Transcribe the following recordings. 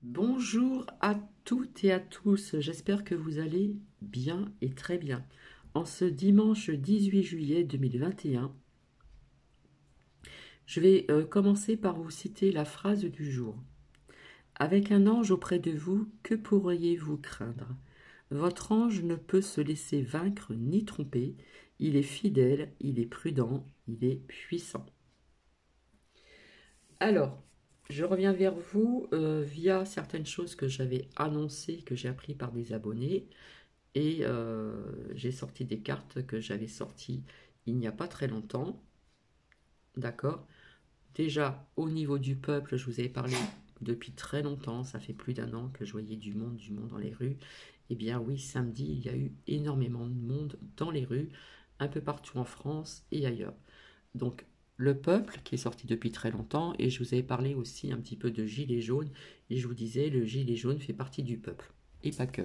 Bonjour à toutes et à tous, j'espère que vous allez bien et très bien. En ce dimanche 18 juillet 2021, je vais commencer par vous citer la phrase du jour. Avec un ange auprès de vous, que pourriez-vous craindre? Votre ange ne peut se laisser vaincre ni tromper, il est fidèle, il est prudent, il est puissant. Alors, je reviens vers vous via certaines choses que j'avais annoncées, que j'ai appris par des abonnés. Et j'ai sorti des cartes que j'avais sorties il n'y a pas très longtemps. D'accord? Déjà, au niveau du peuple, je vous avais parlé depuis très longtemps, ça fait plus d'un an que je voyais du monde dans les rues. Eh bien oui, samedi, il y a eu énormément de monde dans les rues, un peu partout en France et ailleurs. Donc, le peuple qui est sorti depuis très longtemps, et je vous avais parlé aussi un petit peu de gilet jaune, et je vous disais, le gilet jaune fait partie du peuple, et pas que.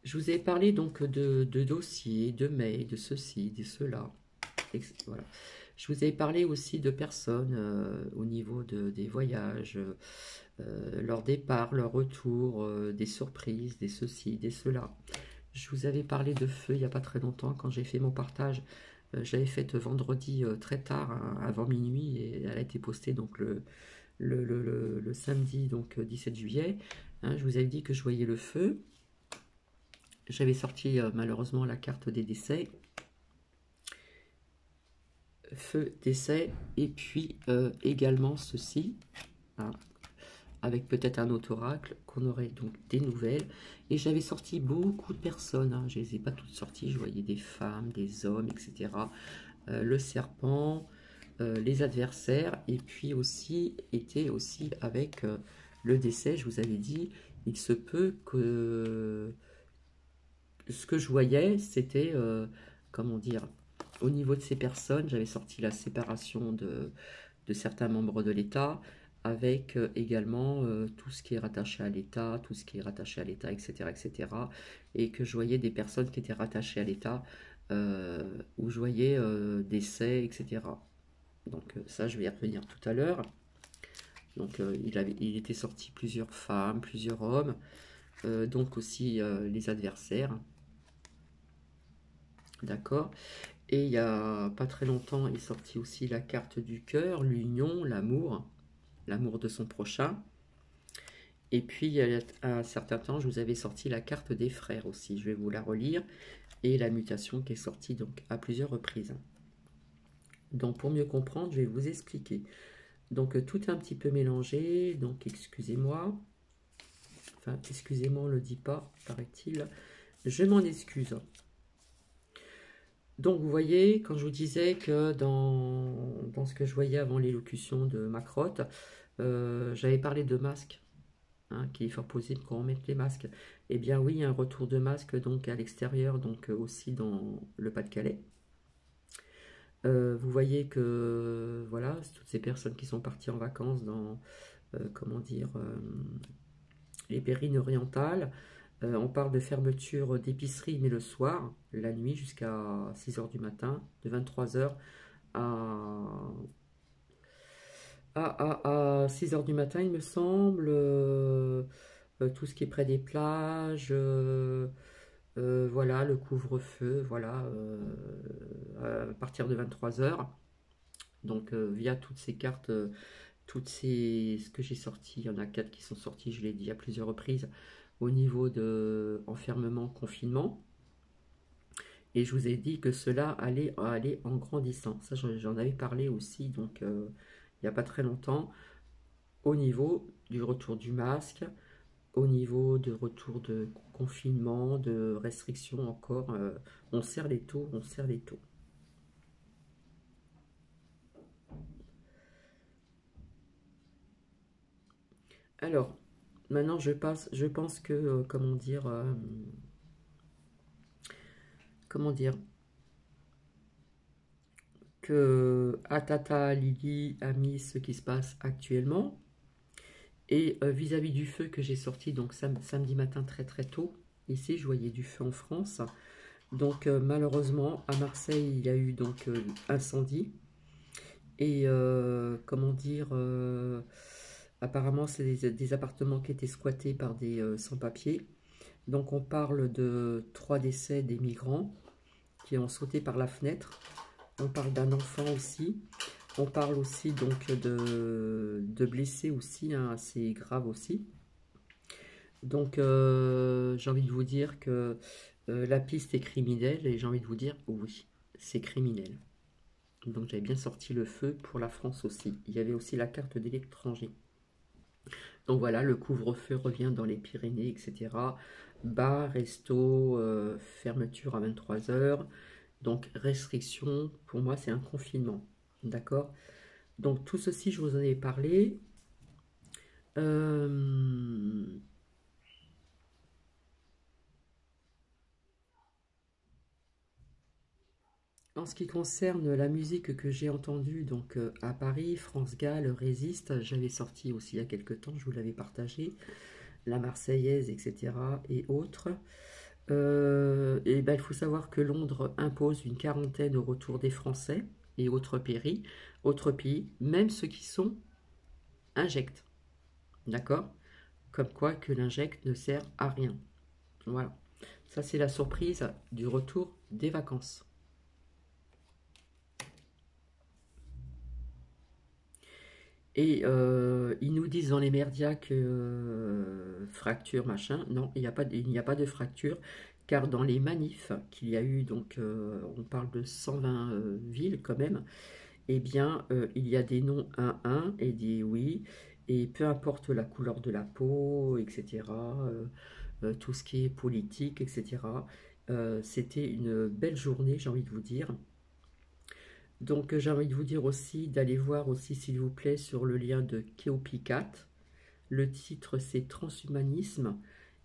Je vous ai parlé donc de dossiers, de mails, de ceci, de cela. Voilà. Je vous ai parlé aussi de personnes au niveau des voyages, leur départ, leur retour, des surprises, des ceci, des cela. Je vous avais parlé de feu il n'y a pas très longtemps quand j'ai fait mon partage. J'avais fait vendredi très tard, hein, avant minuit, et elle a été postée donc le samedi, donc 17 juillet. Hein, je vous avais dit que je voyais le feu. J'avais sorti malheureusement la carte des décès, feu, décès, et puis également ceci, hein, avec peut-être un autre oracle, qu'on aurait donc des nouvelles. Et j'avais sorti beaucoup de personnes, hein, je ne les ai pas toutes sorties, je voyais des femmes, des hommes, etc. Le serpent, les adversaires, et puis aussi était aussi avec le décès, je vous avais dit, il se peut que ce que je voyais, c'était, comment dire, au niveau de ces personnes, j'avais sorti la séparation de certains membres de l'État, avec également tout ce qui est rattaché à l'État, tout ce qui est rattaché à l'État, etc., etc., et que je voyais des personnes qui étaient rattachées à l'État, où je voyais décès, etc. Donc ça, je vais y revenir tout à l'heure. Donc il était sorti plusieurs femmes, plusieurs hommes, donc aussi les adversaires. D'accord. Et il y a pas très longtemps est sortie aussi la carte du cœur, l'union, l'amour, l'amour de son prochain. Et puis il y a un certain temps, je vous avais sorti la carte des frères aussi. Je vais vous la relire. Et la mutation qui est sortie donc à plusieurs reprises. Donc pour mieux comprendre, je vais vous expliquer. Donc tout est un petit peu mélangé. Donc excusez-moi. Enfin, excusez-moi, on ne le dit pas, paraît-il. Je m'en excuse. Donc vous voyez, quand je vous disais que dans ce que je voyais avant l'élocution de Macrotte, j'avais parlé de masques, hein, qu'il est fort possible qu'on remette les masques. Eh bien oui, il y a un retour de masques donc à l'extérieur, donc aussi dans le Pas-de-Calais. Vous voyez que voilà, toutes ces personnes qui sont parties en vacances dans, comment dire, les Pérines orientales. On parle de fermeture d'épicerie, mais le soir, la nuit jusqu'à 6 heures du matin, de 23 heures à 6 heures du matin, il me semble. Tout ce qui est près des plages, voilà, le couvre-feu, voilà, à partir de 23 heures. Donc, via toutes ces cartes, ce que j'ai sorti, il y en a 4 qui sont sortis, je l'ai dit à plusieurs reprises, au niveau de enfermement, confinement. Et je vous ai dit que cela allait aller en grandissant. Ça, j'en avais parlé aussi, donc il n'y a pas très longtemps, au niveau du retour du masque, au niveau de retour de confinement, de restrictions encore. On serre les taux, on serre les taux. Alors, maintenant je pense que, comment dire, que Atata, Lily a mis ce qui se passe actuellement. Et vis-à-vis du feu que j'ai sorti donc samedi matin très très tôt, ici je voyais du feu en France. Donc malheureusement à Marseille il y a eu donc incendie. Et comment dire, Apparemment, c'est des appartements qui étaient squattés par des sans-papiers. Donc on parle de 3 décès des migrants qui ont sauté par la fenêtre. On parle d'un enfant aussi. On parle aussi donc de blessés aussi, hein, assez graves aussi. Donc j'ai envie de vous dire que la piste est criminelle et j'ai envie de vous dire oui, c'est criminel. Donc j'avais bien sorti le feu pour la France aussi. Il y avait aussi la carte de l'étranger. Donc voilà, le couvre-feu revient dans les Pyrénées, etc. Bar, resto, fermeture à 23 heures. Donc restriction, pour moi c'est un confinement. D'accord? Donc tout ceci, je vous en ai parlé. Euh, En ce qui concerne la musique que j'ai entendue donc à Paris, France Gall, Résiste, j'avais sorti aussi il y a quelques temps, je vous l'avais partagé, la Marseillaise, etc. et autres. Et ben, il faut savoir que Londres impose une quarantaine au retour des Français et autres pays, même ceux qui sont injects. D'accord? Comme quoi que l'injecte ne sert à rien. Voilà. Ça, c'est la surprise du retour des vacances. Et ils nous disent dans les médias que fracture, machin. Non, il n'y a pas de fracture, car dans les manifs qu'il y a eu, donc on parle de 120 villes quand même, eh bien, il y a des non 1 et des oui, et peu importe la couleur de la peau, etc., tout ce qui est politique, etc., c'était une belle journée, j'ai envie de vous dire. Donc j'ai envie de vous dire aussi d'aller voir aussi s'il vous plaît sur le lien de Keopicat. Le titre c'est Transhumanisme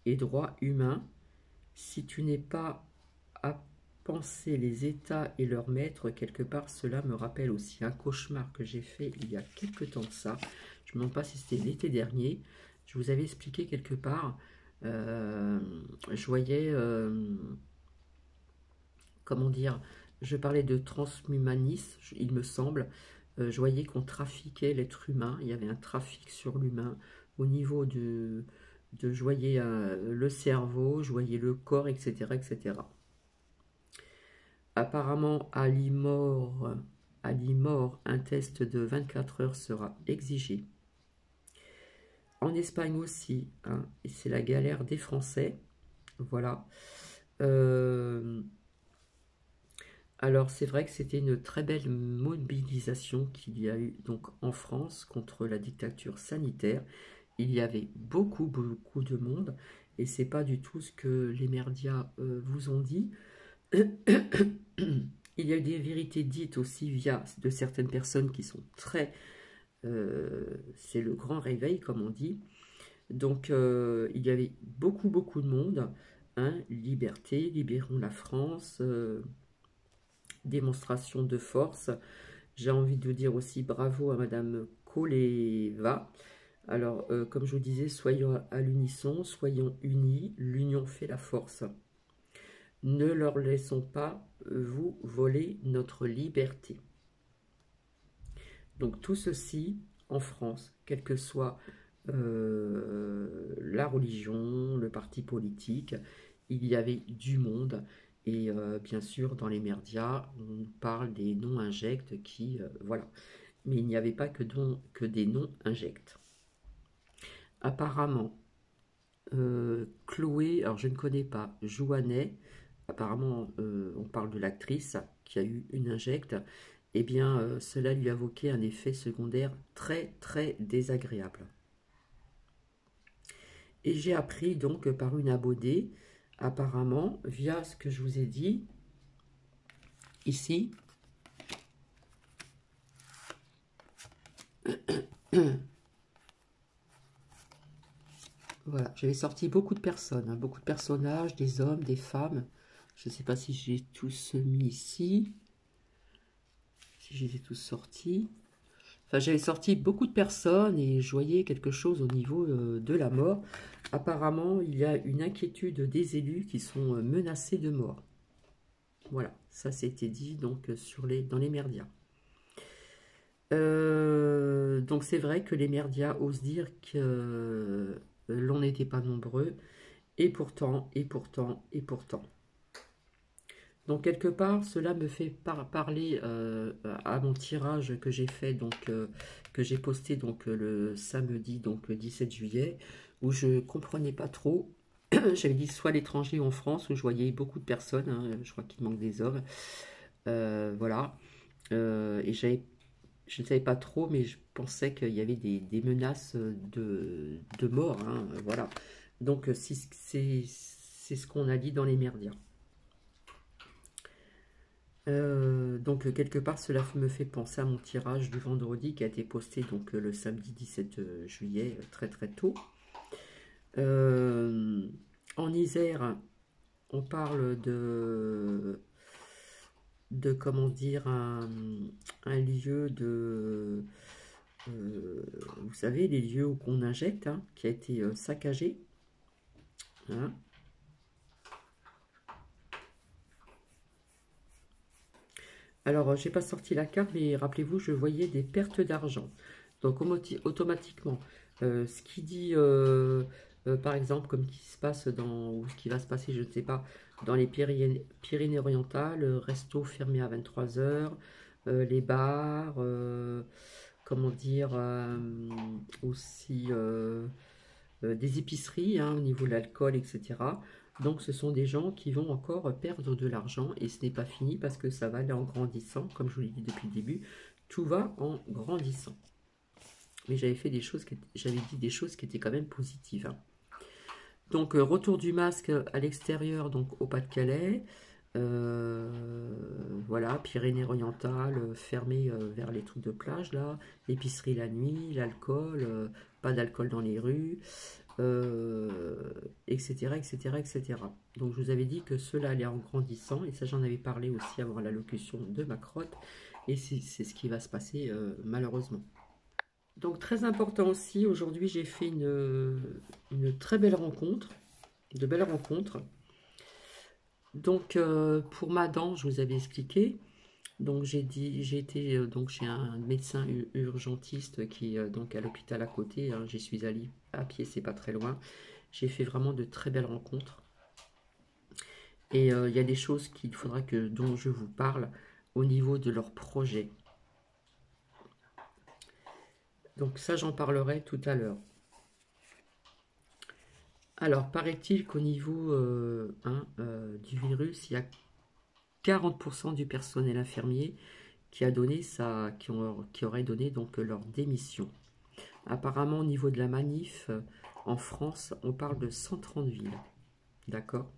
et droits humains. Si tu n'es pas à penser les États et leurs maîtres, quelque part cela me rappelle aussi un cauchemar que j'ai fait il y a quelque temps de ça. Je ne me demande pas si c'était l'été dernier. Je vous avais expliqué quelque part. Je voyais comment dire, je parlais de transhumanisme, il me semble. Je voyais qu'on trafiquait l'être humain, il y avait un trafic sur l'humain au niveau je voyais le cerveau, je voyais le corps, etc., etc. Apparemment, à l'IMOR, un test de 24 heures sera exigé. En Espagne aussi, hein, et c'est la galère des Français. Voilà. Euh, Alors c'est vrai que c'était une très belle mobilisation qu'il y a eu donc en France contre la dictature sanitaire. Il y avait beaucoup de monde et c'est pas du tout ce que les médias vous ont dit. Il y a eu des vérités dites aussi via de certaines personnes qui sont très... c'est le grand réveil comme on dit. Donc il y avait beaucoup de monde. Hein, liberté, libérons la France. Démonstration de force. J'ai envie de vous dire aussi bravo à Madame Koleva. Alors, comme je vous disais, soyons à l'unisson, soyons unis, l'union fait la force. Ne leur laissons pas vous voler notre liberté. Donc tout ceci en France, quelle que soit la religion, le parti politique, il y avait du monde. Et bien sûr, dans les médias, on parle des non-injects qui, voilà. Mais il n'y avait pas que des non-injects. Apparemment, Chloé, alors je ne connais pas, Jouanet, apparemment on parle de l'actrice qui a eu une injecte, eh bien cela lui a évoqué un effet secondaire très désagréable. Et j'ai appris donc par une abonnée, apparemment, via ce que je vous ai dit, ici, voilà, j'avais sorti beaucoup de personnes, hein, beaucoup de personnages, des hommes, des femmes. Je ne sais pas si j'ai tous mis ici, si je les ai tous sortis. Enfin, j'avais sorti beaucoup de personnes et je voyais quelque chose au niveau de la mort. Apparemment, il y a une inquiétude des élus qui sont menacés de mort. Voilà, ça c'était dit donc dans les médias. Donc c'est vrai que les médias osent dire que l'on n'était pas nombreux, et pourtant, et pourtant, et pourtant. Donc quelque part, cela me fait parler à mon tirage que j'ai fait, donc que j'ai posté donc le samedi, donc le 17 juillet, où je comprenais pas trop. J'avais dit soit l'étranger ou en France, où je voyais beaucoup de personnes, hein, je crois qu'il manque des hommes, voilà. Et je ne savais pas trop, mais je pensais qu'il y avait des menaces de mort, hein, voilà. Donc c'est ce qu'on a dit dans les médias. Donc quelque part cela me fait penser à mon tirage du vendredi qui a été posté donc le samedi 17 juillet très très tôt. Euh, En Isère, on parle de comment dire un lieu de vous savez les lieux où on injecte, hein, qui a été saccagé, hein. Alors, j'ai pas sorti la carte, mais rappelez-vous, je voyais des pertes d'argent. Donc, automatiquement, ce qui dit, par exemple, comme qui se passe dans, ou ce qui va se passer, je ne sais pas, dans les Pyrénées-Orientales, resto fermé à 23 heures, les bars, comment dire, aussi des épiceries, hein, au niveau de l'alcool, etc. Donc ce sont des gens qui vont encore perdre de l'argent et ce n'est pas fini parce que ça va aller en grandissant, comme je vous l'ai dit depuis le début, tout va en grandissant. Mais j'avais dit des choses qui étaient quand même positives, hein. Donc retour du masque à l'extérieur, donc au Pas-de-Calais. Voilà, Pyrénées-Orientales, fermé vers les trucs de plage là, l'épicerie la nuit, l'alcool, pas d'alcool dans les rues, etc., etc., etc. Donc je vous avais dit que cela allait en grandissant, et ça j'en avais parlé aussi avant l'allocution de Macron, et c'est ce qui va se passer malheureusement. Donc très important aussi, aujourd'hui j'ai fait une très belle rencontre, de belles rencontres. Donc pour ma dent, je vous avais expliqué. Donc j'ai été donc chez un médecin urgentiste qui est donc à l'hôpital à côté, hein. J'y suis allée à pied, c'est pas très loin. J'ai fait vraiment de très belles rencontres. Et il y a des choses qu'il faudra dont je vous parle au niveau de leur projet. Donc ça, j'en parlerai tout à l'heure. Alors, paraît-il qu'au niveau du virus, il y a 40% du personnel infirmier qui a donné qui aurait donné donc leur démission. Apparemment, au niveau de la manif, en France, on parle de 130 villes. D'accord.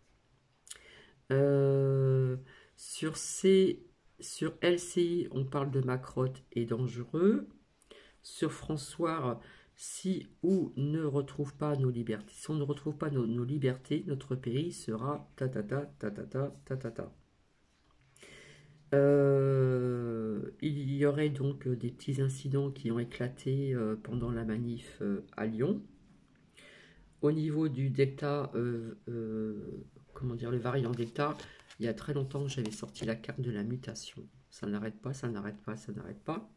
Euh, sur, sur LCI, on parle de Macrotte et dangereux. Sur François, si ou ne retrouve pas nos libertés, si on ne retrouve pas nos libertés, notre pays sera ta ta ta ta ta ta ta ta ta. Il y aurait donc des petits incidents qui ont éclaté pendant la manif à Lyon. Au niveau du Delta, comment dire, le variant Delta, il y a très longtemps j'avais sorti la carte de la mutation. Ça n'arrête pas, ça n'arrête pas, ça n'arrête pas.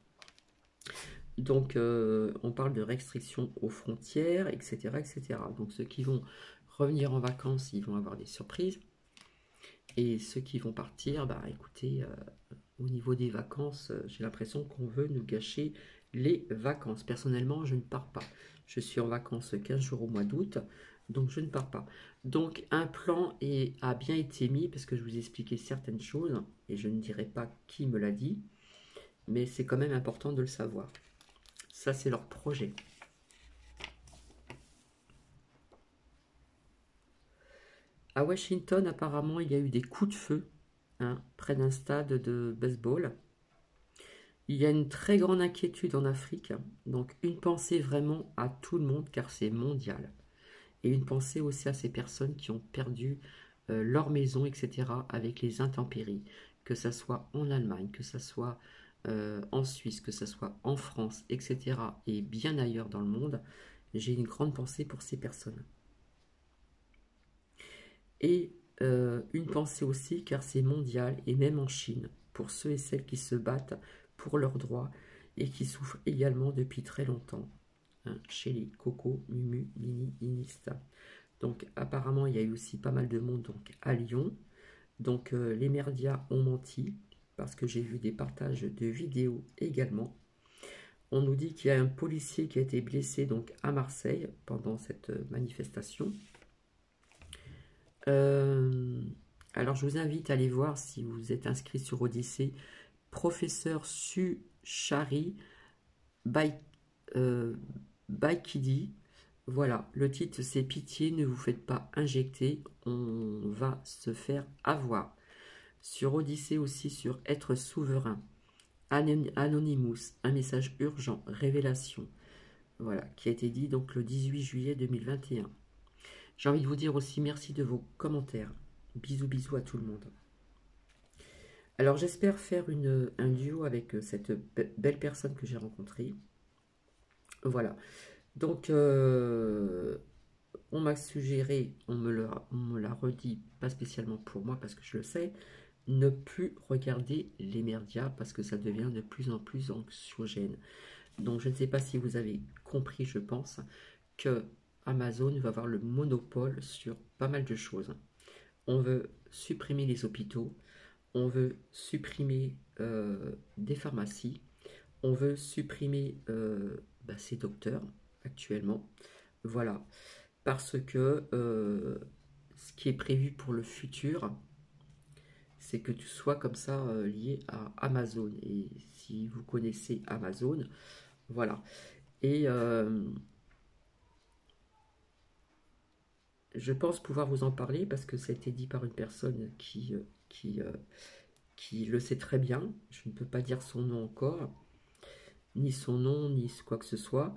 Donc on parle de restrictions aux frontières, etc., etc. Donc ceux qui vont revenir en vacances, ils vont avoir des surprises. Et ceux qui vont partir, bah écoutez, au niveau des vacances, j'ai l'impression qu'on veut nous gâcher les vacances. Personnellement, je ne pars pas. Je suis en vacances 15 jours au mois d'août, donc je ne pars pas. Donc un plan a bien été mis, parce que je vous ai expliqué certaines choses, et je ne dirai pas qui me l'a dit, mais c'est quand même important de le savoir. Ça, c'est leur projet. À Washington, apparemment, il y a eu des coups de feu, hein, près d'un stade de baseball. Il y a une très grande inquiétude en Afrique, donc une pensée vraiment à tout le monde car c'est mondial. Et une pensée aussi à ces personnes qui ont perdu leur maison, etc. avec les intempéries, que ce soit en Allemagne, que ce soit en Suisse, que ce soit en France, etc. et bien ailleurs dans le monde. J'ai une grande pensée pour ces personnes. Et une pensée aussi car c'est mondial et même en Chine, pour ceux et celles qui se battent pour leurs droits et qui souffre également depuis très longtemps, hein, chez les Coco, Mumu, Nini, Ninista. Donc apparemment, il y a eu aussi pas mal de monde donc, à Lyon. Donc les médias ont menti, parce que j'ai vu des partages de vidéos également. On nous dit qu'il y a un policier qui a été blessé donc à Marseille pendant cette manifestation. Alors je vous invite à aller voir si vous êtes inscrit sur Odyssée, professeur Suchari Baikidi. Voilà, le titre c'est Pitié, ne vous faites pas injecter, on va se faire avoir. Sur Odyssée aussi, sur Être souverain. Anonymous, un message urgent, révélation. Voilà, qui a été dit donc le 18 juillet 2021. J'ai envie de vous dire aussi merci de vos commentaires. Bisous, bisous à tout le monde. Alors j'espère faire un duo avec cette belle personne que j'ai rencontrée. Voilà. Donc on m'a suggéré, on me l'a redit, pas spécialement pour moi parce que je le sais, ne plus regarder les médias parce que ça devient de plus en plus anxiogène. Donc je ne sais pas si vous avez compris, je pense, que Amazon va avoir le monopole sur pas mal de choses. On veut supprimer les hôpitaux, on veut supprimer des pharmacies, on veut supprimer ces docteurs actuellement. Voilà, parce que ce qui est prévu pour le futur, c'est que tu sois comme ça lié à Amazon. Et si vous connaissez Amazon, voilà. Et je pense pouvoir vous en parler parce que ça a été dit par une personne qui le sait très bien. Je ne peux pas dire son nom encore, ni son nom, ni quoi que ce soit.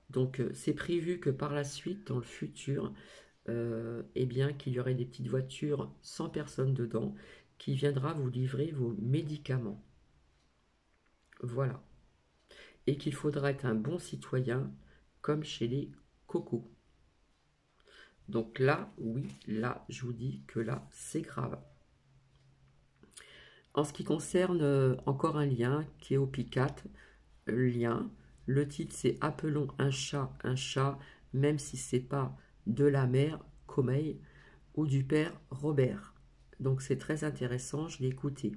Donc c'est prévu que par la suite, dans le futur, eh bien qu'il y aurait des petites voitures sans personne dedans qui viendra vous livrer vos médicaments. Voilà. Et qu'il faudra être un bon citoyen comme chez les cocos. Donc là, oui, là, je vous dis que là, c'est grave. En ce qui concerne encore un lien qui est au Picat, lien, le titre c'est Appelons un chat, même si c'est pas de la mère Comey ou du père Robert. Donc c'est très intéressant, je l'ai écouté.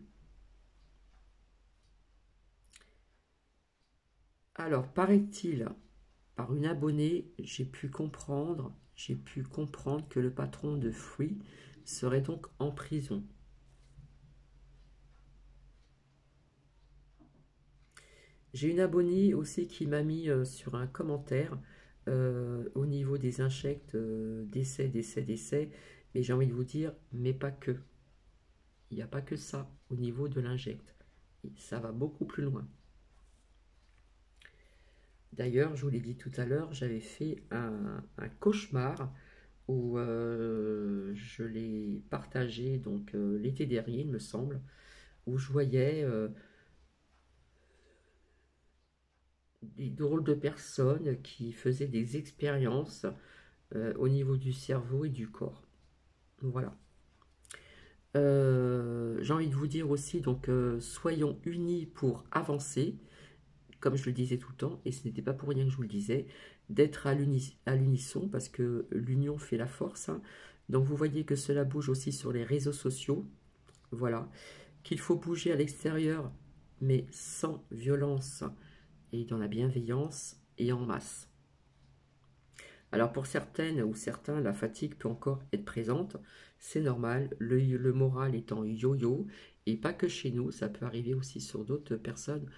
Alors, paraît-il, par une abonnée, j'ai pu comprendre que le patron de Free serait donc en prison. J'ai une abonnée aussi qui m'a mis sur un commentaire au niveau des insectes, décès, mais j'ai envie de vous dire, mais pas que. Il n'y a pas que ça au niveau de l'injecte. Ça va beaucoup plus loin. D'ailleurs, je vous l'ai dit tout à l'heure, j'avais fait un cauchemar où je l'ai partagé donc l'été dernier, il me semble, où je voyais des drôles de personnes qui faisaient des expériences au niveau du cerveau et du corps. Voilà. J'ai envie de vous dire aussi, donc soyons unis pour avancer, comme je le disais tout le temps, et ce n'était pas pour rien que je vous le disais, d'être à l'unisson, parce que l'union fait la force. Hein. Donc vous voyez que cela bouge aussi sur les réseaux sociaux, voilà, qu'il faut bouger à l'extérieur, mais sans violence, et dans la bienveillance, et en masse. Alors pour certaines ou certains, la fatigue peut encore être présente, c'est normal, le moral est en yo-yo, et pas que chez nous, ça peut arriver aussi sur d'autres personnes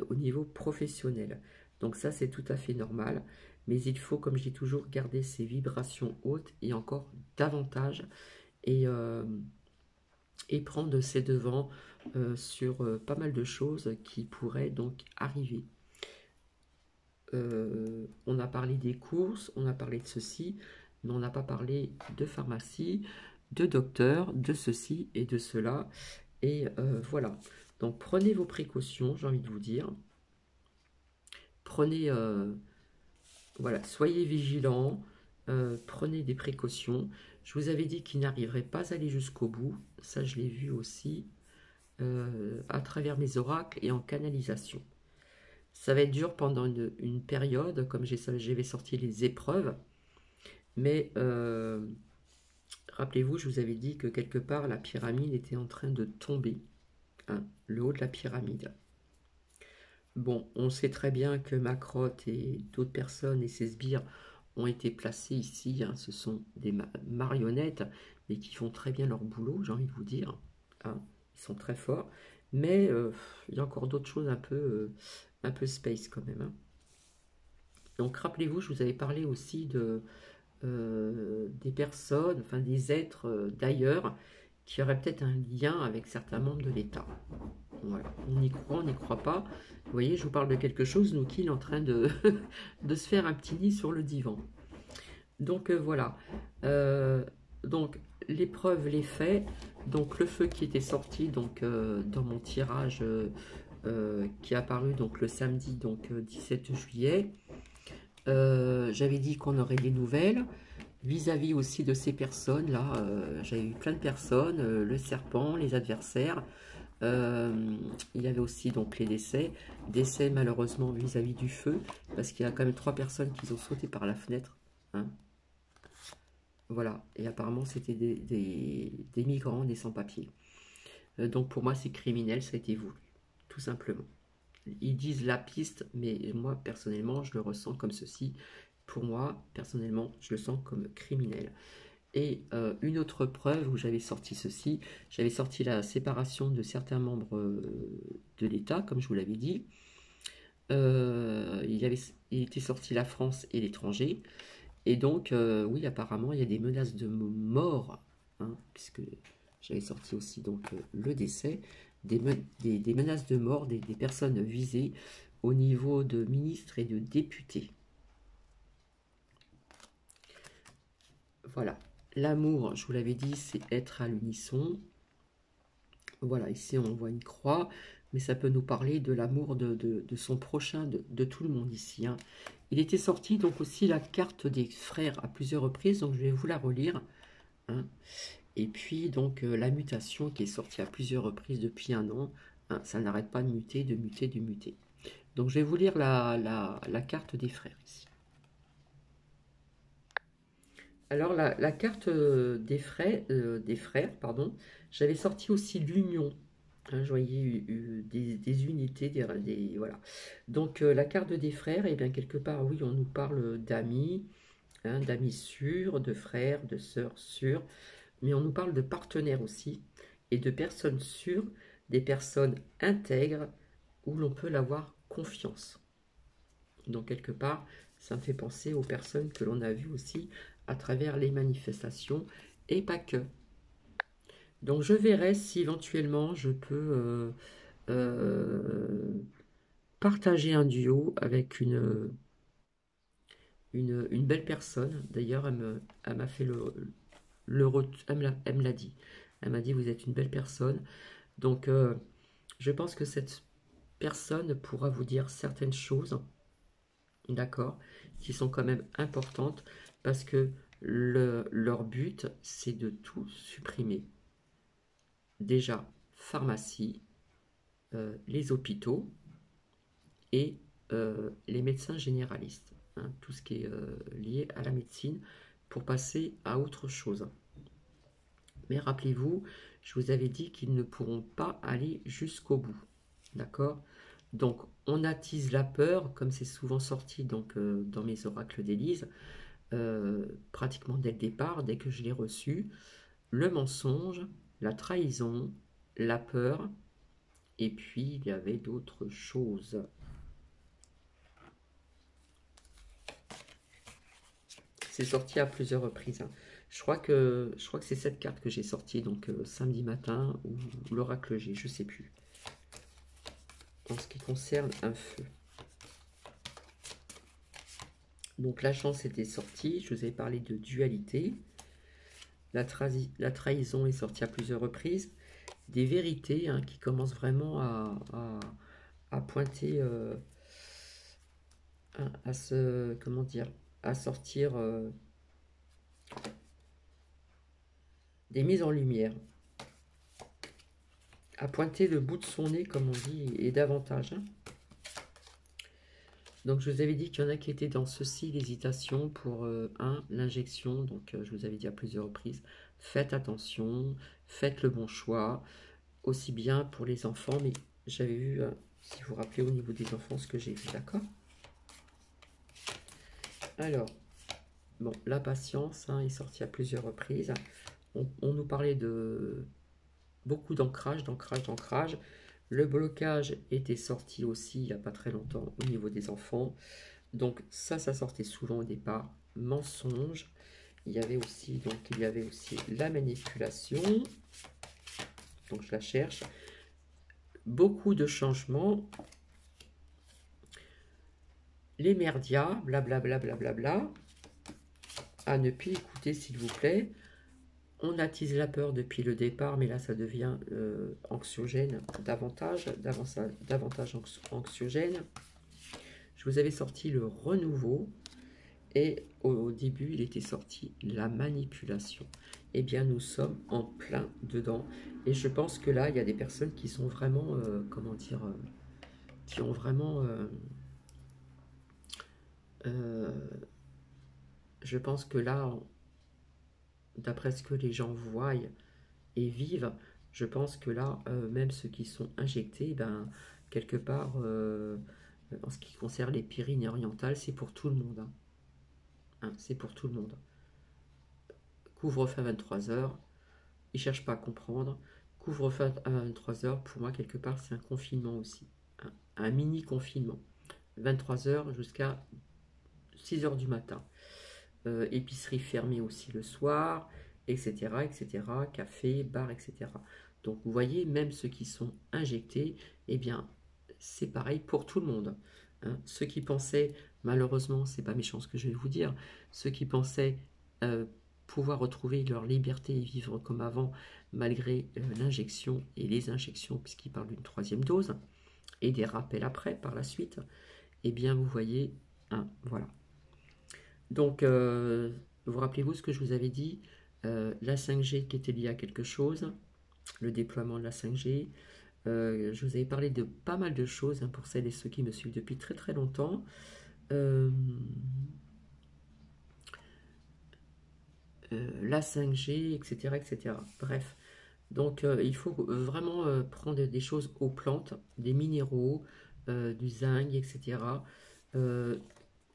au niveau professionnel. Donc ça c'est tout à fait normal, mais il faut, comme je dis toujours, garder ses vibrations hautes et encore davantage, et, prendre ses devants sur pas mal de choses qui pourraient donc arriver. On a parlé des courses, on a parlé de ceci, mais on n'a pas parlé de pharmacie, de docteur, de ceci et de cela. Et voilà. Donc prenez vos précautions, j'ai envie de vous dire. Prenez, voilà, soyez vigilants, prenez des précautions. Je vous avais dit qu'il n'arriverait pas à aller jusqu'au bout. Ça, je l'ai vu aussi à travers mes oracles et en canalisation. Ça va être dur pendant une période, comme j'avais sorti les épreuves. Mais rappelez-vous, je vous avais dit que quelque part, la pyramide était en train de tomber. Hein, le haut de la pyramide. Bon, on sait très bien que Macrotte et d'autres personnes et ses sbires ont été placés ici. Hein, ce sont des marionnettes, mais qui font très bien leur boulot, j'ai envie de vous dire. Hein, ils sont très forts. Mais il y a encore d'autres choses un peu space quand même. Hein. Donc rappelez-vous, je vous avais parlé aussi des personnes, enfin des êtres d'ailleurs, qui auraient peut-être un lien avec certains membres de l'État. Voilà. On y croit, on n'y croit pas. Vous voyez, je vous parle de quelque chose, nous, qui est en train de, de se faire un petit nid sur le divan. Donc voilà. Euh, donc l'épreuve, les faits. Donc le feu qui était sorti donc dans mon tirage qui est apparu donc le samedi donc 17 juillet. J'avais dit qu'on aurait des nouvelles vis-à-vis aussi de ces personnes là. J'avais eu plein de personnes, le serpent, les adversaires. Il y avait aussi donc les décès malheureusement vis-à-vis du feu, parce qu'il y a quand même 3 personnes qui ont sauté par la fenêtre. Hein. Voilà, et apparemment c'était des migrants, des sans-papiers. Donc pour moi c'est criminel, ça a été voulu, tout simplement. Ils disent la piste, mais moi personnellement je le ressens comme ceci. Pour moi personnellement je le sens comme criminel. Et une autre preuve où j'avais sorti ceci, j'avais sorti la séparation de certains membres de l'État, comme je vous l'avais dit. Il était sorti la France et l'étranger. Et donc, oui, apparemment, il y a des menaces de mort, hein, puisque j'avais sorti aussi donc le décès, des menaces de mort des personnes visées au niveau de ministres et de députés. Voilà. L'amour, je vous l'avais dit, c'est être à l'unisson. Voilà, ici on voit une croix, mais ça peut nous parler de l'amour de son prochain, de tout le monde ici. Hein. Il était sorti donc aussi la carte des frères à plusieurs reprises, donc je vais vous la relire. Hein. Et puis donc la mutation qui est sortie à plusieurs reprises depuis un an. Hein, ça n'arrête pas de muter, de muter, de muter. Donc je vais vous lire la carte des frères ici. Alors la carte des frères, pardon, j'avais sorti aussi l'union. Hein, je voyais des unités, voilà. Donc la carte des frères, et bien quelque part, oui, on nous parle d'amis, hein, d'amis sûrs, de frères, de sœurs sûrs, mais on nous parle de partenaires aussi, et de personnes sûres, des personnes intègres, où l'on peut avoir confiance. Donc quelque part, ça me fait penser aux personnes que l'on a vues aussi à travers les manifestations, et pas que. Donc je verrai si éventuellement je peux partager un duo avec une belle personne. D'ailleurs, elle m'a fait elle me l'a dit. Elle m'a dit, vous êtes une belle personne. Donc je pense que cette personne pourra vous dire certaines choses, d'accord, qui sont quand même importantes, parce que leur but, c'est de tout supprimer. Déjà, pharmacie, les hôpitaux et les médecins généralistes. Hein, tout ce qui est lié à la médecine pour passer à autre chose. Mais rappelez-vous, je vous avais dit qu'ils ne pourront pas aller jusqu'au bout. D'accord? Donc, on attise la peur, comme c'est souvent sorti donc, dans mes oracles d'Élise, pratiquement dès le départ, dès que je l'ai reçu, le mensonge, la trahison, la peur, et puis il y avait d'autres choses. C'est sorti à plusieurs reprises. Hein. Je crois que c'est cette carte que j'ai sortie donc samedi matin ou l'oracle G, je sais plus. En ce qui concerne un feu. Donc la chance était sortie, je vous ai parlé de dualité. La trahison est sortie à plusieurs reprises. Des vérités hein, qui commencent vraiment à pointer, à se, comment dire, à sortir des mises en lumière. À pointer le bout de son nez, comme on dit, et davantage. Hein. Donc, je vous avais dit qu'il y en a qui étaient dans ceci, l'hésitation pour l'injection. Donc, je vous avais dit à plusieurs reprises, faites attention, faites le bon choix, aussi bien pour les enfants, mais j'avais vu, si vous vous rappelez, au niveau des enfants, ce que j'ai vu, d'accord? Alors, bon, la patience est sortie à plusieurs reprises. On nous parlait de beaucoup d'ancrage, d'ancrage, d'ancrage. Le blocage était sorti aussi il n'y a pas très longtemps au niveau des enfants. Donc ça sortait souvent au départ. Mensonge. Il y avait aussi la manipulation. Donc je la cherche. Beaucoup de changements. Les merdias, blablabla, blablabla. À ne plus écouter s'il vous plaît. On attise la peur depuis le départ, mais là ça devient anxiogène, davantage anxiogène. Je vous avais sorti le renouveau, et au début il était sorti la manipulation. Eh bien nous sommes en plein dedans, et je pense que là il y a des personnes qui sont vraiment, comment dire, qui ont vraiment, je pense que là, d'après ce que les gens voient et vivent, je pense que là, même ceux qui sont injectés, ben, quelque part, en ce qui concerne les Pyrénées-Orientales, c'est pour tout le monde. C'est pour tout le monde. Couvre-feu à 23 heures, ils ne cherchent pas à comprendre. Couvre-feu à 23 heures, pour moi, quelque part, c'est un confinement aussi. Un mini-confinement. 23 heures jusqu'à 6 heures du matin. Épicerie fermée aussi le soir, etc., etc., café, bar, etc. Donc vous voyez, même ceux qui sont injectés, eh bien, c'est pareil pour tout le monde. Ceux qui pensaient, malheureusement, c'est pas méchant ce que je vais vous dire, ceux qui pensaient pouvoir retrouver leur liberté et vivre comme avant, malgré l'injection et les injections, puisqu'ils parlent d'une 3e dose, et des rappels après, par la suite, eh bien, vous voyez, voilà. Donc, vous rappelez-vous ce que je vous avais dit, la 5G qui était liée à quelque chose, le déploiement de la 5G. Je vous avais parlé de pas mal de choses pour celles et ceux qui me suivent depuis très très longtemps. La 5G, etc., etc. Bref, donc il faut vraiment prendre des choses aux plantes, des minéraux, du zinc, etc.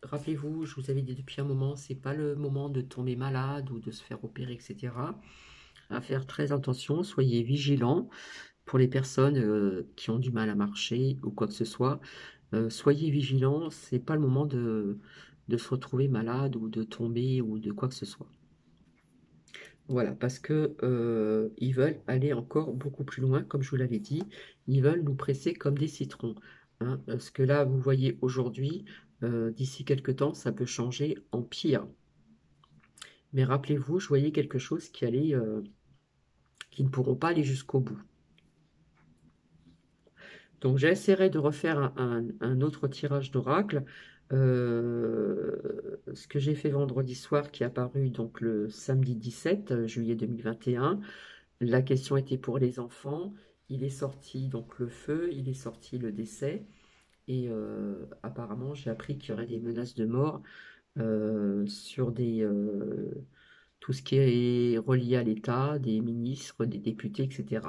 Rappelez-vous, je vous avais dit depuis un moment, c'est pas le moment de tomber malade ou de se faire opérer, etc. À faire très attention, soyez vigilants pour les personnes qui ont du mal à marcher ou quoi que ce soit. Soyez vigilants, c'est pas le moment de se retrouver malade ou de tomber ou de quoi que ce soit. Voilà, parce que ils veulent aller encore beaucoup plus loin, comme je vous l'avais dit, ils veulent nous presser comme des citrons. Ce que là, vous voyez aujourd'hui, d'ici quelques temps, ça peut changer en pire. Mais rappelez-vous, je voyais quelque chose qui ne pourront pas aller jusqu'au bout. Donc j'essaierai de refaire un autre tirage d'oracle. Ce que j'ai fait vendredi soir, qui est apparu donc le samedi 17 juillet 2021. La question était pour les enfants. Il est sorti donc le feu, il est sorti le décès. Et apparemment, j'ai appris qu'il y aurait des menaces de mort sur tout ce qui est relié à l'État, des ministres, des députés, etc.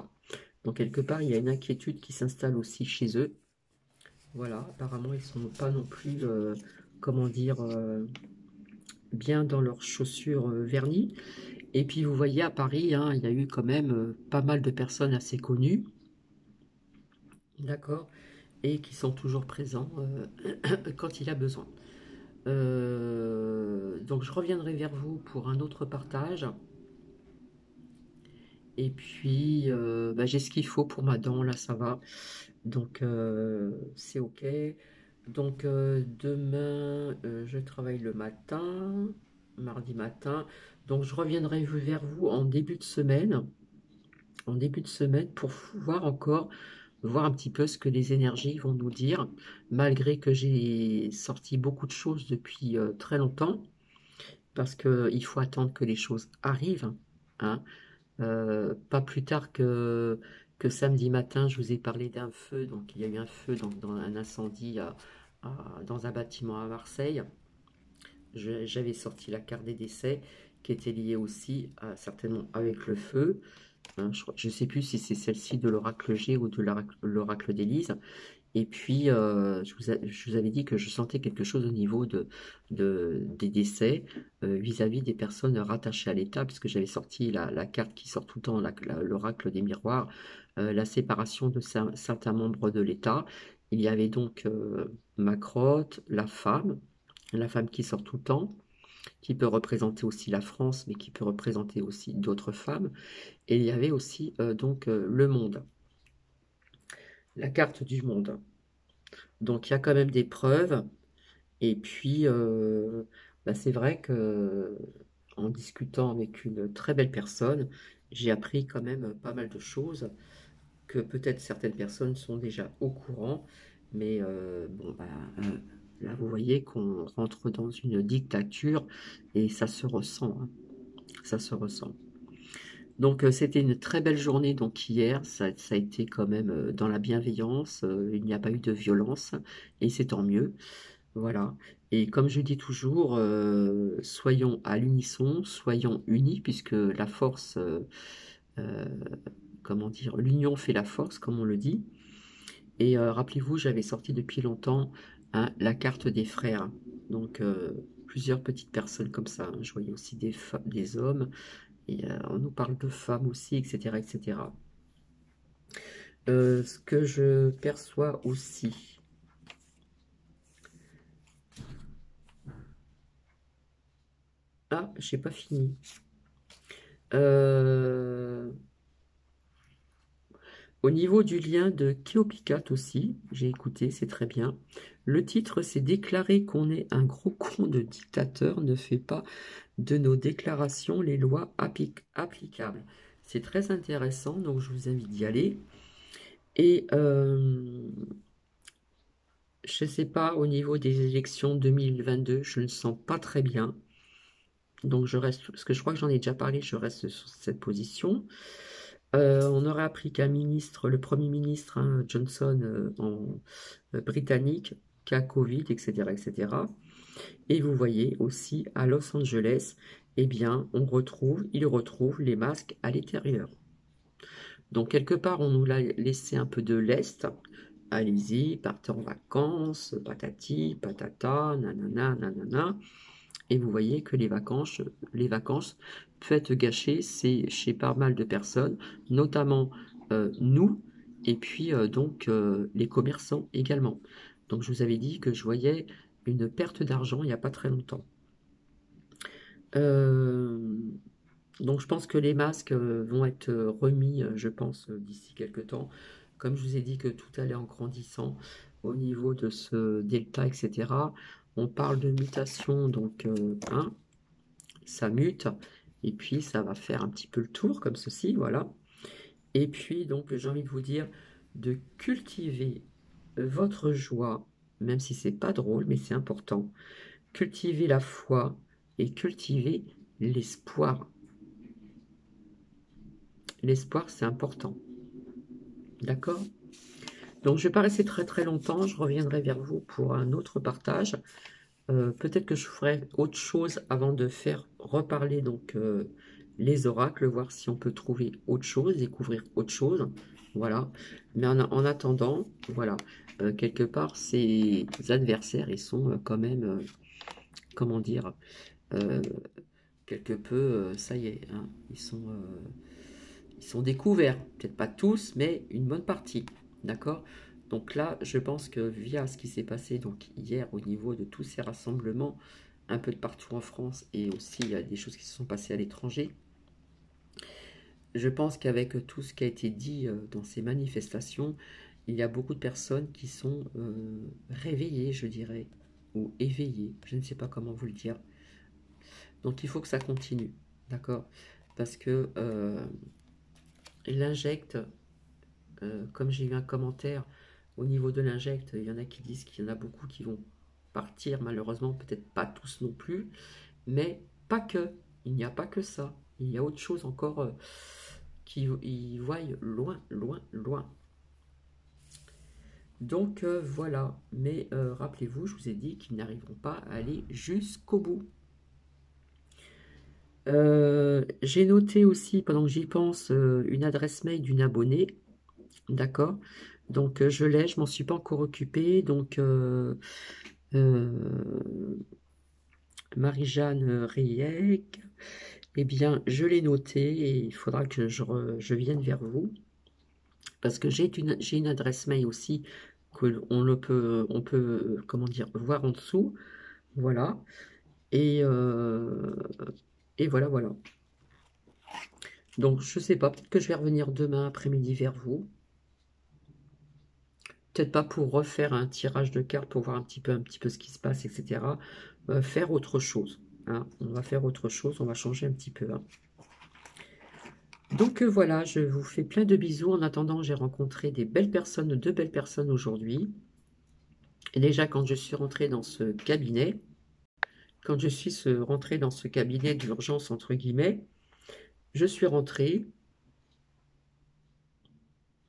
Donc quelque part, il y a une inquiétude qui s'installe aussi chez eux. Voilà, apparemment, ils ne sont pas non plus, comment dire, bien dans leurs chaussures vernies. Et puis, vous voyez, à Paris, il y a eu quand même pas mal de personnes assez connues, d'accord, et qui sont toujours présents quand il a besoin. Donc, je reviendrai vers vous pour un autre partage. Et puis, j'ai ce qu'il faut pour ma dent, là, ça va. Donc, c'est OK. Donc, demain, je travaille le matin, mardi matin. Donc, je reviendrai vers vous en début de semaine, pour pouvoir encore voir un petit peu ce que les énergies vont nous dire, malgré que j'ai sorti beaucoup de choses depuis très longtemps, parce qu'il faut attendre que les choses arrivent, hein. Pas plus tard que samedi matin, je vous ai parlé d'un feu. Donc il y a eu un feu dans un incendie dans un bâtiment à Marseille. J'avais sorti la carte des décès qui était liée aussi certainement avec le feu. Hein, je ne sais plus si c'est celle-ci de l'oracle G ou de l'oracle d'Élise. Et puis, je vous avais dit que je sentais quelque chose au niveau des décès vis-à-vis des personnes rattachées à l'État, puisque j'avais sorti la carte qui sort tout le temps, l'oracle des miroirs, la séparation de certains membres de l'État. Il y avait donc Macrotte, la femme qui sort tout le temps, qui peut représenter aussi la France, mais qui peut représenter aussi d'autres femmes. Et il y avait aussi donc le monde, la carte du monde. Donc il y a quand même des preuves. Et puis, bah, c'est vrai que en discutant avec une très belle personne, j'ai appris quand même pas mal de choses que peut-être certaines personnes sont déjà au courant. Mais bon, bah, là, vous voyez qu'on rentre dans une dictature et ça se ressent, hein, ça se ressent. Donc c'était une très belle journée donc hier, ça a été quand même dans la bienveillance, il n'y a pas eu de violence et c'est tant mieux. Voilà. Et comme je dis toujours, soyons à l'unisson, soyons unis, puisque la force, euh, comment dire, l'union fait la force, comme on le dit. Et rappelez-vous, j'avais sorti depuis longtemps hein, la carte des frères. Donc plusieurs petites personnes comme ça, hein. Je voyais aussi des hommes, et on nous parle de femmes aussi, etc., etc. Ce que je perçois aussi. Ah, j'ai pas fini. Euh, Au niveau du lien de Kéopicat aussi, j'ai écouté, c'est très bien. Le titre, c'est déclarer qu'on est un gros con de dictateur ne fait pas de nos déclarations les lois applicables. C'est très intéressant, donc je vous invite d'y aller. Et je ne sais pas, au niveau des élections 2022, je ne sens pas très bien. Donc je reste, parce que je crois que j'en ai déjà parlé, je reste sur cette position. On aurait appris qu'un ministre, le Premier ministre hein, Johnson britannique, qui a Covid, etc., etc. Et vous voyez aussi à Los Angeles, eh bien, il retrouve les masques à l'intérieur. Donc quelque part, on nous l'a laissé un peu de lest. Allez-y, partez en vacances, patati, patata, nanana, nanana. Et vous voyez que les vacances peuvent être gâchées chez pas mal de personnes, notamment nous, et puis donc les commerçants également. Donc je vous avais dit que je voyais une perte d'argent il n'y a pas très longtemps. Euh, donc je pense que les masques vont être remis, je pense, d'ici quelques temps. Comme je vous ai dit que tout allait en grandissant au niveau de ce delta, etc. On parle de mutation, donc hein, ça mute, et puis ça va faire un petit peu le tour comme ceci, voilà. Et puis donc j'ai envie de vous dire de cultiver votre joie, même si c'est pas drôle, mais c'est important. Cultiver la foi et cultiver l'espoir. L'espoir, c'est important. D'accord? Donc je vais pas rester très très longtemps, je reviendrai vers vous pour un autre partage. Peut-être que je ferai autre chose avant de faire reparler donc les oracles, voir si on peut trouver autre chose, découvrir autre chose. Voilà. Mais en attendant, voilà, quelque part, ces adversaires, ils sont quand même, comment dire, euh, quelque peu, ça y est, hein, ils sont découverts. Peut-être pas tous, mais une bonne partie. D'accord? Donc là, je pense que via ce qui s'est passé donc hier au niveau de tous ces rassemblements, un peu de partout en France et aussi il y a des choses qui se sont passées à l'étranger, je pense qu'avec tout ce qui a été dit dans ces manifestations, il y a beaucoup de personnes qui sont réveillées, je dirais, ou éveillées, je ne sais pas comment vous le dire. Donc il faut que ça continue, d'accord? Parce que l'injecte, comme j'ai eu un commentaire au niveau de l'injecte, il y en a qui disent qu'il y en a beaucoup qui vont partir, malheureusement, peut-être pas tous non plus, mais pas que. Il n'y a pas que ça. Il y a autre chose encore qui y voient loin, loin, loin. Donc voilà, mais rappelez-vous, je vous ai dit qu'ils n'arriveront pas à aller jusqu'au bout. J'ai noté aussi, pendant que j'y pense, une adresse mail d'une abonnée, d'accord? Donc je l'ai, je m'en suis pas encore occupée, donc euh, Marie-Jeanne Riec, eh bien je l'ai noté et il faudra que je vienne vers vous, parce que j'ai une adresse mail aussi que on peut, comment dire, voir en dessous, voilà, et, euh, et voilà, voilà. Donc je sais pas, peut-être que je vais revenir demain après-midi vers vous. Peut-être pas pour refaire un tirage de cartes pour voir un petit peu ce qui se passe, etc. Faire autre chose, hein. On va faire autre chose, on va changer un petit peu, hein. Donc voilà, je vous fais plein de bisous. En attendant, j'ai rencontré des belles personnes, de belles personnes aujourd'hui. Et déjà, quand je suis rentrée dans ce cabinet, quand je suis rentrée dans ce cabinet d'urgence, entre guillemets, je suis rentrée,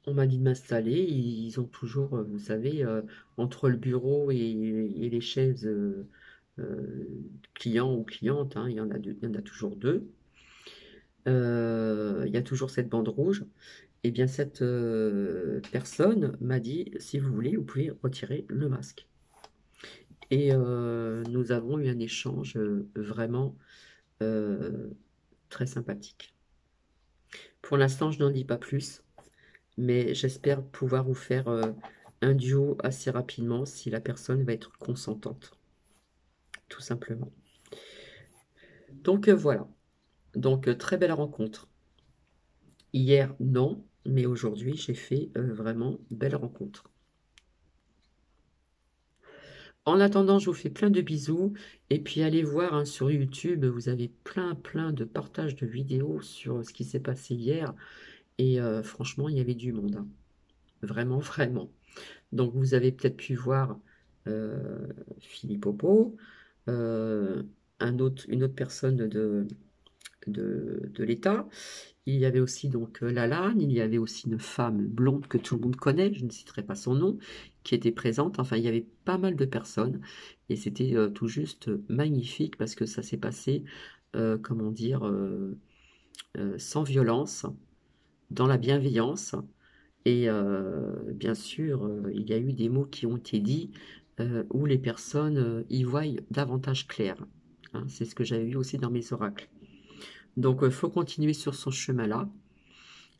on m'a dit de m'installer. Ils ont toujours, vous savez, entre le bureau et les chaises clients ou clientes, hein, il y en a toujours deux. Il y a toujours cette bande rouge. Et bien cette personne m'a dit, si vous voulez, vous pouvez retirer le masque. Et nous avons eu un échange vraiment euh, très sympathique. Pour l'instant, je n'en dis pas plus, mais j'espère pouvoir vous faire un duo assez rapidement si la personne va être consentante, tout simplement. Donc voilà, donc très belle rencontre. Hier, non, mais aujourd'hui, j'ai fait vraiment belle rencontre. En attendant, je vous fais plein de bisous. Et puis allez voir, hein, sur YouTube, vous avez plein de partages de vidéos sur ce qui s'est passé hier. Et franchement, il y avait du monde, hein. Vraiment, vraiment. Donc vous avez peut-être pu voir Philippe Popo, euh, une autre personne de l'État. Il y avait aussi donc Lalanne, il y avait aussi une femme blonde que tout le monde connaît, je ne citerai pas son nom, qui était présente. Enfin, il y avait pas mal de personnes et c'était tout juste magnifique parce que ça s'est passé, comment dire, sans violence, dans la bienveillance. Et bien sûr, il y a eu des mots qui ont été dits où les personnes y voient davantage clair, hein. C'est ce que j'avais vu aussi dans mes oracles. Donc, il faut continuer sur son chemin-là.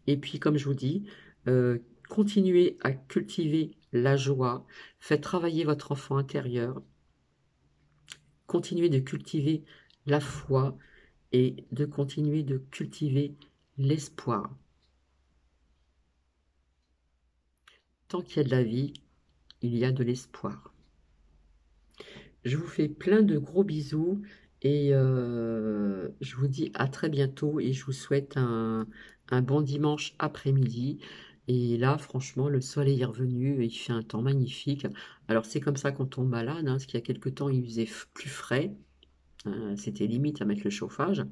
Et puis, comme je vous dis, euh, continuez à cultiver la joie, faites travailler votre enfant intérieur, continuez de cultiver la foi et de continuer de cultiver l'espoir. Tant qu'il y a de la vie, il y a de l'espoir. Je vous fais plein de gros bisous et je vous dis à très bientôt et je vous souhaite un bon dimanche après-midi. Et là, franchement, le soleil est revenu, il fait un temps magnifique. Alors c'est comme ça qu'on tombe malade, hein, parce qu'il y a quelque temps, il faisait plus frais, c'était limite à mettre le chauffage.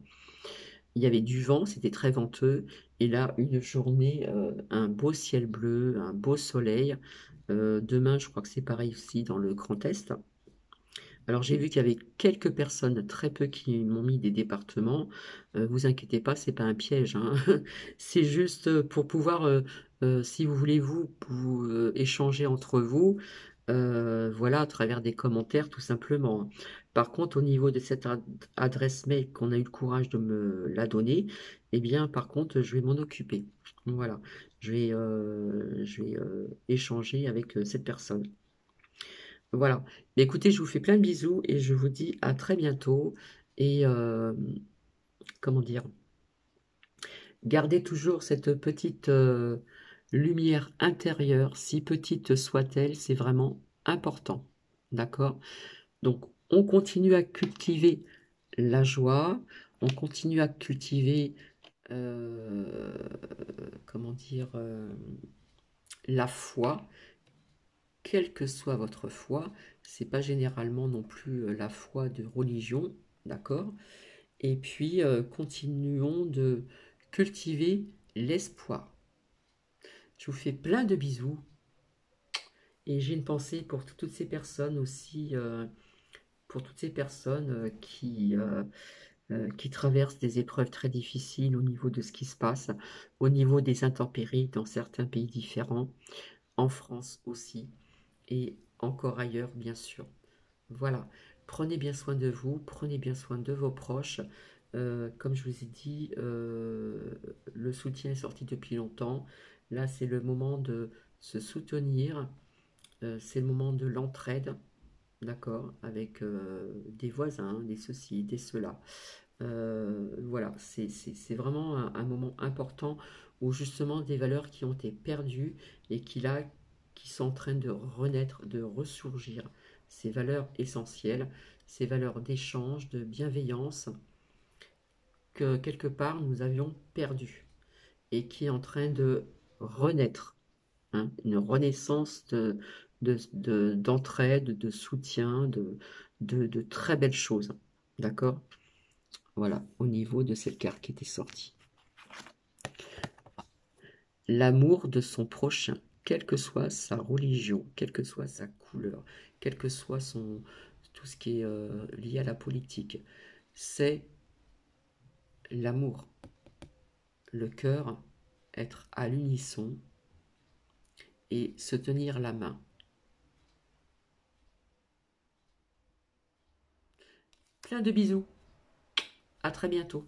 Il y avait du vent, c'était très venteux. Et là, une journée, un beau ciel bleu, un beau soleil. Demain, je crois que c'est pareil aussi dans le Grand Est. Alors j'ai vu qu'il y avait quelques personnes, très peu, qui m'ont mis des départements. Vous inquiétez pas, c'est pas un piège, hein. C'est juste pour pouvoir, si vous voulez échanger entre vous, voilà, à travers des commentaires, tout simplement. Par contre, au niveau de cette adresse mail qu'on a eu le courage de me la donner, eh bien, par contre, je vais m'en occuper. Voilà, je vais échanger avec cette personne. Voilà. Mais écoutez, je vous fais plein de bisous et je vous dis à très bientôt. Et comment dire, gardez toujours cette petite lumière intérieure, si petite soit-elle, c'est vraiment important. D'accord? Donc, on continue à cultiver la joie, on continue à cultiver, euh, comment dire, la foi, quelle que soit votre foi. C'est pas généralement non plus la foi de religion, d'accord? Et puis continuons de cultiver l'espoir. Je vous fais plein de bisous Et j'ai une pensée pour toutes ces personnes aussi, pour toutes ces personnes qui traversent des épreuves très difficiles au niveau de ce qui se passe, au niveau des intempéries dans certains pays différents, en France aussi, et encore ailleurs, bien sûr. Voilà, prenez bien soin de vous, prenez bien soin de vos proches. Comme je vous ai dit, le soutien est sorti depuis longtemps. Là, c'est le moment de se soutenir, c'est le moment de l'entraide, d'accord, avec des voisins, des ceci, des cela. Voilà, c'est vraiment un moment important où justement des valeurs qui ont été perdues et qui sont en train de renaître, de ressurgir. Ces valeurs essentielles, ces valeurs d'échange, de bienveillance que quelque part nous avions perdues et qui est en train de renaître, hein, une renaissance d'entraide, de soutien, de très belles choses. D'accord? Voilà, au niveau de cette carte qui était sortie. L'amour de son prochain, quelle que soit sa religion, quelle que soit sa couleur, quel que soit tout ce qui est lié à la politique, c'est l'amour. Le cœur, être à l'unisson et se tenir la main. Plein de bisous. À très bientôt.